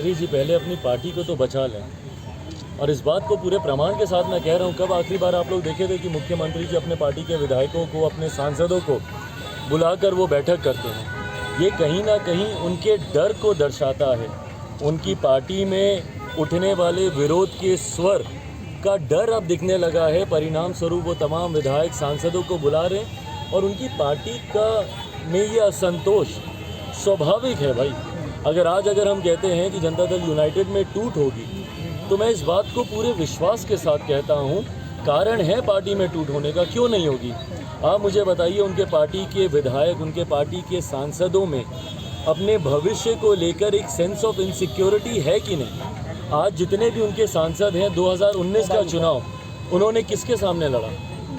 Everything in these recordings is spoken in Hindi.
जी पहले अपनी पार्टी को तो बचा लें, और इस बात को पूरे प्रमाण के साथ मैं कह रहा हूँ। कब आखिरी बार आप लोग देखे थे कि मुख्यमंत्री जी अपने पार्टी के विधायकों को, अपने सांसदों को बुलाकर वो बैठक करते हैं? ये कहीं ना कहीं उनके डर को दर्शाता है। उनकी पार्टी में उठने वाले विरोध के स्वर का डर अब दिखने लगा है। परिणाम स्वरूप वो तमाम विधायक सांसदों को बुला रहे हैं और उनकी पार्टी का में ये असंतोष स्वाभाविक है भाई। अगर हम कहते हैं कि जनता दल यूनाइटेड में टूट होगी, तो मैं इस बात को पूरे विश्वास के साथ कहता हूँ, कारण है पार्टी में टूट होने का, क्यों नहीं होगी? आप मुझे बताइए, उनके पार्टी के विधायक, उनके पार्टी के सांसदों में अपने भविष्य को लेकर एक सेंस ऑफ इनसिक्योरिटी है कि नहीं? आज जितने भी उनके सांसद हैं, 2019 का चुनाव उन्होंने किसके सामने लड़ा?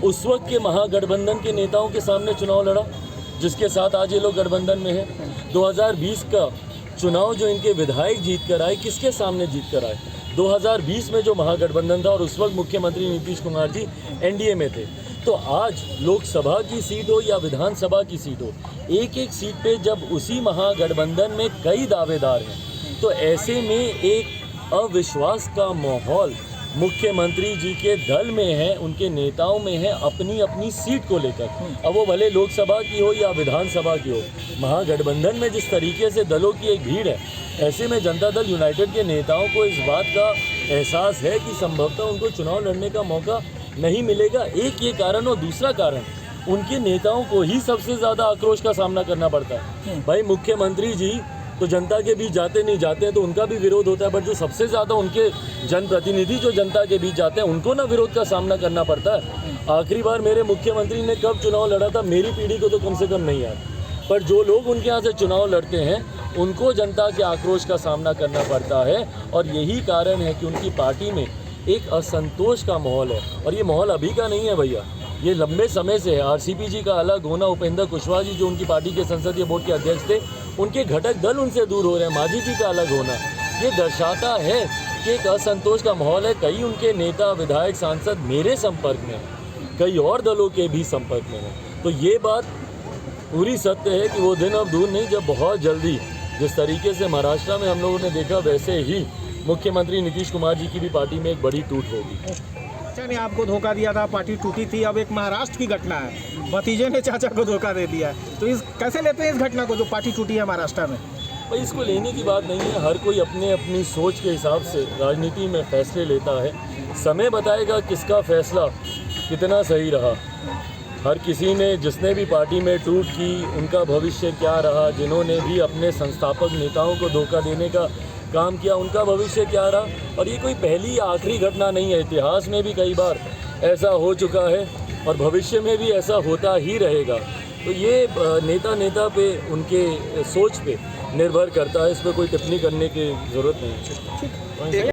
उस वक्त के महागठबंधन के नेताओं के सामने चुनाव लड़ा, जिसके साथ आज ये लोग गठबंधन में हैं। 2020 का चुनाव जो इनके विधायक जीत कर आए, किसके सामने जीत कर आए? 2020 में जो महागठबंधन था, और उस वक्त मुख्यमंत्री नीतीश कुमार जी एनडीए में थे। तो आज लोकसभा की सीट हो या विधानसभा की सीट हो, एक एक सीट पे जब उसी महागठबंधन में कई दावेदार हैं, तो ऐसे में एक अविश्वास का माहौल मुख्यमंत्री जी के दल में है, उनके नेताओं में है, अपनी अपनी सीट को लेकर। अब वो भले लोकसभा की हो या विधानसभा की हो, महागठबंधन में जिस तरीके से दलों की एक भीड़ है, ऐसे में जनता दल यूनाइटेड के नेताओं को इस बात का एहसास है कि संभवतः उनको चुनाव लड़ने का मौका नहीं मिलेगा। एक ये कारण, और दूसरा कारण, उनके नेताओं को ही सबसे ज़्यादा आक्रोश का सामना करना पड़ता है। भाई मुख्यमंत्री जी तो जनता के बीच जाते नहीं जाते हैं तो उनका भी विरोध होता है, बट जो सबसे ज़्यादा उनके जनप्रतिनिधि जो जनता के बीच जाते हैं, उनको ना विरोध का सामना करना पड़ता है। आखिरी बार मेरे मुख्यमंत्री ने कब चुनाव लड़ा था, मेरी पीढ़ी को तो कम से कम नहीं याद, पर जो लोग उनके यहाँ से चुनाव लड़ते हैं उनको जनता के आक्रोश का सामना करना पड़ता है। और यही कारण है कि उनकी पार्टी में एक असंतोष का माहौल है, और ये माहौल अभी का नहीं है भैया, ये लंबे समय से है। आरसीपी जी का अलग होना, उपेंद्र कुशवाहा जी जो उनकी पार्टी के संसदीय बोर्ड के अध्यक्ष थे, उनके घटक दल उनसे दूर हो रहे हैं, मांझी जी का अलग होना, ये दर्शाता है कि एक असंतोष का माहौल है। कई उनके नेता, विधायक, सांसद मेरे संपर्क में हैं, कई और दलों के भी संपर्क में हैं। तो ये बात पूरी सत्य है कि वो दिन अब दूर नहीं जब बहुत जल्दी, जिस तरीके से महाराष्ट्र में हम लोगों ने देखा, वैसे ही मुख्यमंत्री नीतीश कुमार जी की भी पार्टी में एक बड़ी टूट होगी। चाचा ने आपको धोखा दिया था, पार्टी टूटी थी, अब एक महाराष्ट्र की घटना है, भतीजे ने चाचा को धोखा दे दिया है, तो इस कैसे लेते हैं इस घटना को जो पार्टी टूटी है महाराष्ट्र में? भाई इसको लेने की बात नहीं है, हर कोई अपने अपनी सोच के हिसाब से राजनीति में फैसले लेता है। समय बताएगा किसका फैसला कितना सही रहा। हर किसी ने, जिसने भी पार्टी में टूट की, उनका भविष्य क्या रहा, जिन्होंने भी अपने संस्थापक नेताओं को धोखा देने का काम किया, उनका भविष्य क्या रहा। और ये कोई पहली या आखिरी घटना नहीं है, इतिहास में भी कई बार ऐसा हो चुका है और भविष्य में भी ऐसा होता ही रहेगा। तो ये नेता पे, उनके सोच पे निर्भर करता है, इस पर कोई टिप्पणी करने की ज़रूरत नहीं है।